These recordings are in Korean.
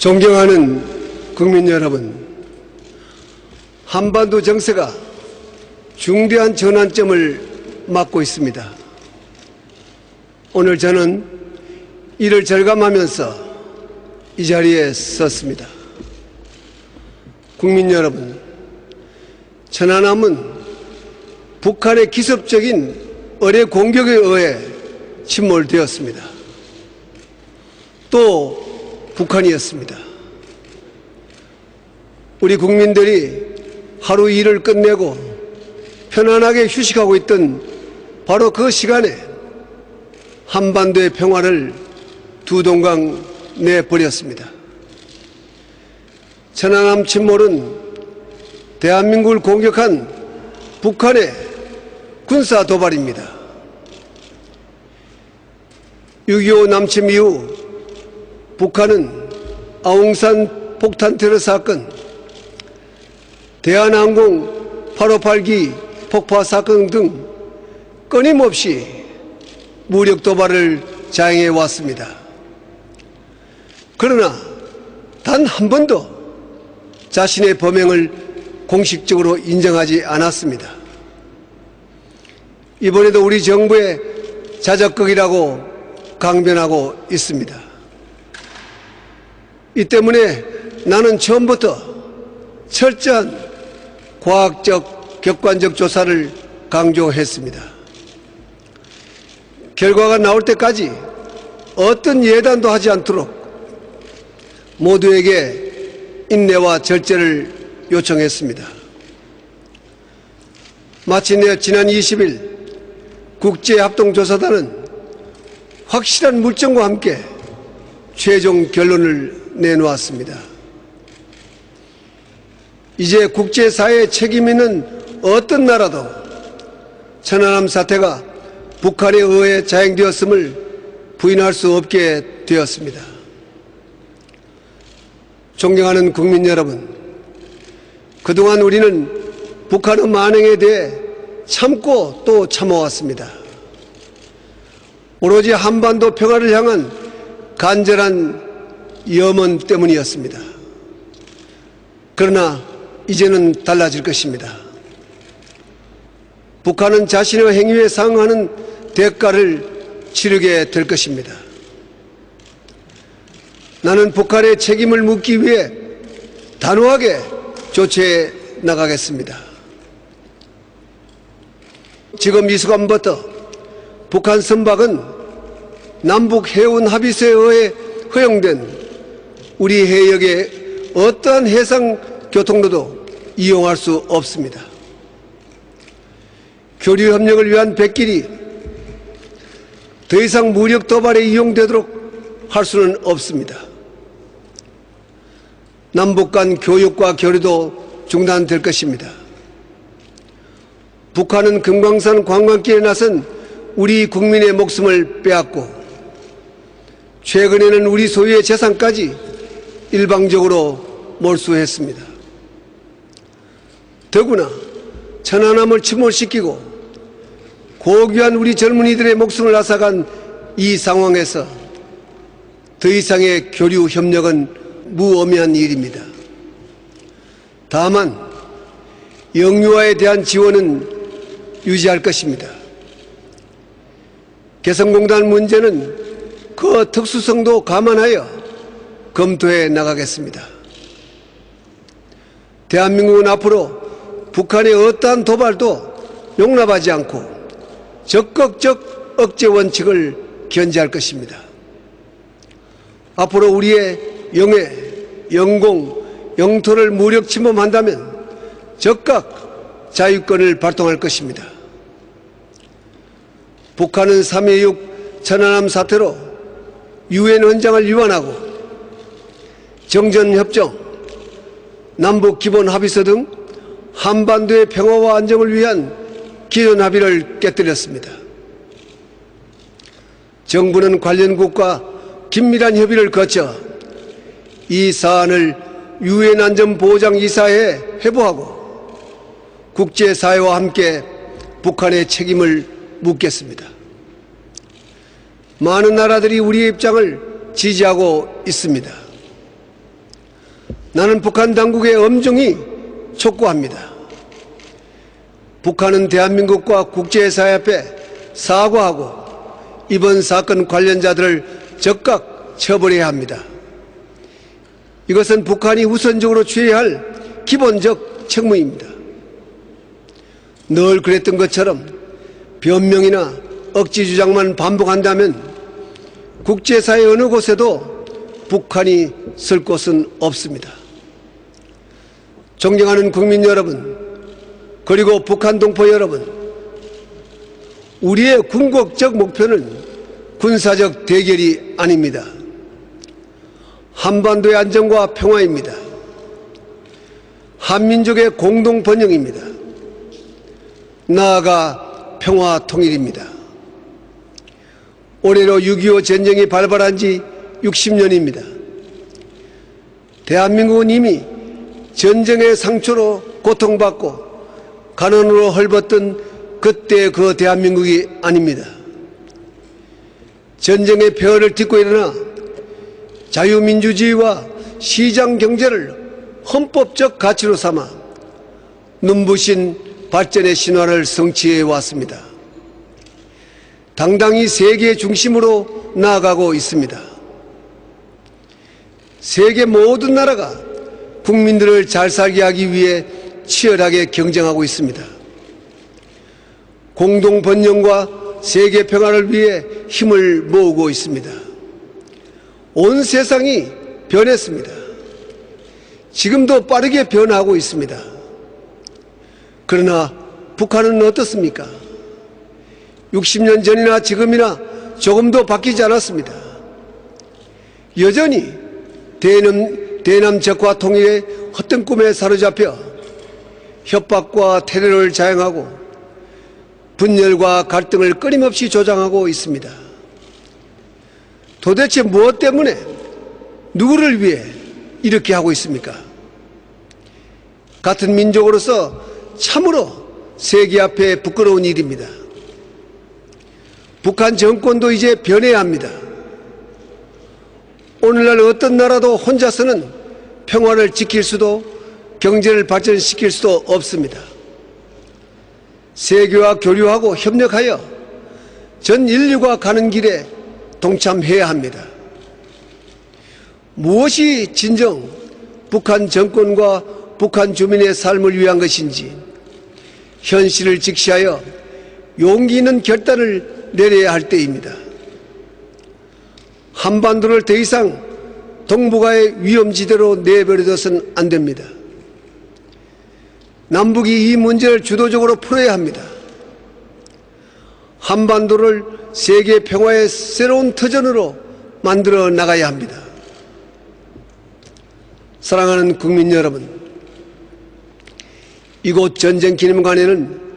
존경하는 국민 여러분, 한반도 정세가 중대한 전환점을 맞고 있습니다. 오늘 저는 이를 절감하면서 이 자리에 섰습니다. 국민 여러분, 천안함은 북한의 기습적인 어뢰 공격에 의해 침몰되었습니다. 또 북한이었습니다. 우리 국민들이 하루 일을 끝내고 편안하게 휴식하고 있던 바로 그 시간에 한반도의 평화를 두 동강 내버렸습니다. 천안함 침몰은 대한민국을 공격한 북한의 군사 도발입니다. 6.25 남침 이후 북한은 아웅산 폭탄 테러 사건, 대한항공 858기 폭파 사건 등 끊임없이 무력 도발을 자행해 왔습니다. 그러나 단 한 번도 자신의 범행을 공식적으로 인정하지 않았습니다. 이번에도 우리 정부의 자적극이라고 강변하고 있습니다. 이 때문에 나는 처음부터 철저한 과학적, 객관적 조사를 강조했습니다. 결과가 나올 때까지 어떤 예단도 하지 않도록 모두에게 인내와 절제를 요청했습니다. 마침내 지난 20일 국제합동조사단은 확실한 물증과 함께 최종 결론을 내놓았습니다. 이제 국제사회에 책임 있는 어떤 나라도 천안함 사태가 북한에 의해 자행되었음을 부인할 수 없게 되었습니다. 존경하는 국민 여러분, 그동안 우리는 북한의 만행에 대해 참고 또 참아왔습니다. 오로지 한반도 평화를 향한 간절한 염원 때문이었습니다. 그러나 이제는 달라질 것입니다. 북한은 자신의 행위에 상응하는 대가를 치르게 될 것입니다. 나는 북한의 책임을 묻기 위해 단호하게 조치해 나가겠습니다. 지금 이 순간부터 북한 선박은 남북 해운 합의서에 의해 허용된 우리 해역의 어떠한 해상 교통로도 이용할 수 없습니다. 교류 협력을 위한 백길이 더 이상 무력 도발에 이용되도록 할 수는 없습니다. 남북 간 교육과 교류도 중단될 것입니다. 북한은 금강산 관광길에 나선 우리 국민의 목숨을 빼앗고 최근에는 우리 소유의 재산까지 일방적으로 몰수했습니다. 더구나 천안함을 침몰시키고 고귀한 우리 젊은이들의 목숨을 앗아간 이 상황에서 더 이상의 교류 협력은 무의미한 일입니다. 다만 영유아에 대한 지원은 유지할 것입니다. 개성공단 문제는 그 특수성도 감안하여 검토해 나가겠습니다. 대한민국은 앞으로 북한의 어떠한 도발도 용납하지 않고 적극적 억제 원칙을 견지할 것입니다. 앞으로 우리의 영해, 영공, 영토를 무력 침범한다면 즉각 자유권을 발동할 것입니다. 북한은 3.26 천안함 사태로 유엔 헌장을 위반하고 정전협정, 남북기본합의서 등 한반도의 평화와 안정을 위한 기존 합의를 깨뜨렸습니다. 정부는 관련국과 긴밀한 협의를 거쳐 이 사안을 유엔 안전보장이사회에 회부하고 국제사회와 함께 북한의 책임을 묻겠습니다. 많은 나라들이 우리의 입장을 지지하고 있습니다. 나는 북한 당국에 엄중히 촉구합니다. 북한은 대한민국과 국제사회 앞에 사과하고 이번 사건 관련자들을 즉각 처벌해야 합니다. 이것은 북한이 우선적으로 취해야 할 기본적 책무입니다. 늘 그랬던 것처럼 변명이나 억지 주장만 반복한다면 국제사회 어느 곳에도 북한이 쓸 곳은 없습니다. 존경하는 국민 여러분, 그리고 북한 동포 여러분, 우리의 궁극적 목표는 군사적 대결이 아닙니다. 한반도의 안정과 평화입니다. 한민족의 공동 번영입니다. 나아가 평화 통일입니다. 올해로 6.25 전쟁이 발발한 지 60년입니다. 대한민국은 이미 전쟁의 상처로 고통받고 가난으로 헐벗던 그때 그 대한민국이 아닙니다. 전쟁의 폐허를 딛고 일어나 자유민주주의와 시장경제를 헌법적 가치로 삼아 눈부신 발전의 신화를 성취해 왔습니다. 당당히 세계 중심으로 나아가고 있습니다. 세계 모든 나라가 국민들을 잘 살게 하기 위해 치열하게 경쟁하고 있습니다. 공동 번영과 세계 평화를 위해 힘을 모으고 있습니다. 온 세상이 변했습니다. 지금도 빠르게 변하고 있습니다. 그러나 북한은 어떻습니까? 60년 전이나 지금이나 조금도 바뀌지 않았습니다. 여전히 대남 적화 통일의 헛된 꿈에 사로잡혀 협박과 테러를 자행하고 분열과 갈등을 끊임없이 조장하고 있습니다. 도대체 무엇 때문에 누구를 위해 이렇게 하고 있습니까? 같은 민족으로서 참으로 세계 앞에 부끄러운 일입니다. 북한 정권도 이제 변해야 합니다. 오늘날 어떤 나라도 혼자서는 평화를 지킬 수도 경제를 발전시킬 수도 없습니다. 세계와 교류하고 협력하여 전 인류가 가는 길에 동참해야 합니다. 무엇이 진정 북한 정권과 북한 주민의 삶을 위한 것인지 현실을 직시하여 용기 있는 결단을 내려야 할 때입니다. 한반도를 더 이상 동북아의 위험지대로 내버려둬서는 안 됩니다. 남북이 이 문제를 주도적으로 풀어야 합니다. 한반도를 세계 평화의 새로운 터전으로 만들어 나가야 합니다. 사랑하는 국민 여러분, 이곳 전쟁기념관에는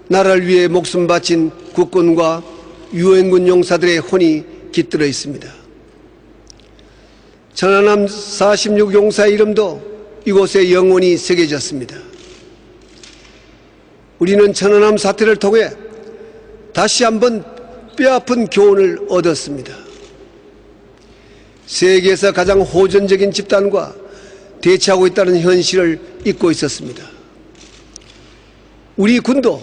나라를 위해 목숨 바친 국군과 유엔군 용사들의 혼이 깃들어 있습니다. 천안함 46 용사의 이름도 이곳에 영원히 새겨졌습니다. 우리는 천안함 사태를 통해 다시 한번 뼈아픈 교훈을 얻었습니다. 세계에서 가장 호전적인 집단과 대치하고 있다는 현실을 잊고 있었습니다. 우리 군도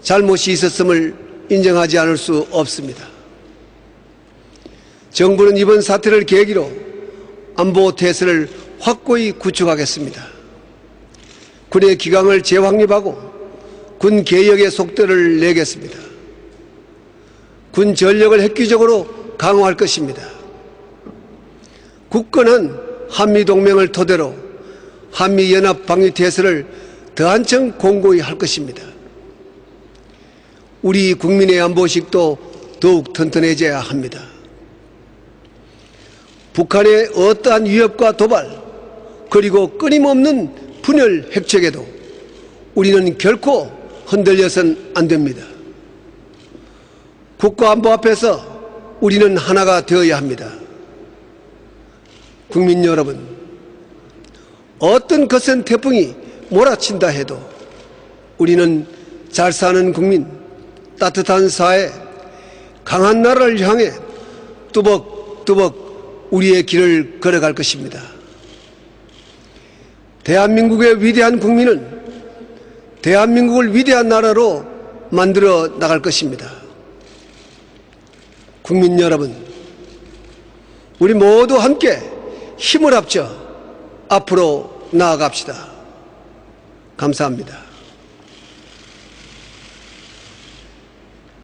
잘못이 있었음을 인정하지 않을 수 없습니다. 정부는 이번 사태를 계기로 안보 태세를 확고히 구축하겠습니다. 군의 기강을 재확립하고 군 개혁의 속도를 내겠습니다. 군 전력을 획기적으로 강화할 것입니다. 굳건한 한미동맹을 토대로 한미연합 방위 태세를 더 한층 공고히 할 것입니다. 우리 국민의 안보식도 더욱 튼튼해져야 합니다. 북한의 어떠한 위협과 도발 그리고 끊임없는 분열 핵책에도 우리는 결코 흔들려선 안 됩니다. 국가안보 앞에서 우리는 하나가 되어야 합니다. 국민 여러분, 어떤 거센 태풍이 몰아친다 해도 우리는 잘 사는 국민, 따뜻한 사회, 강한 나라를 향해 뚜벅뚜벅 우리의 길을 걸어갈 것입니다. 대한민국의 위대한 국민은 대한민국을 위대한 나라로 만들어 나갈 것입니다. 국민 여러분, 우리 모두 함께 힘을 합쳐 앞으로 나아갑시다. 감사합니다.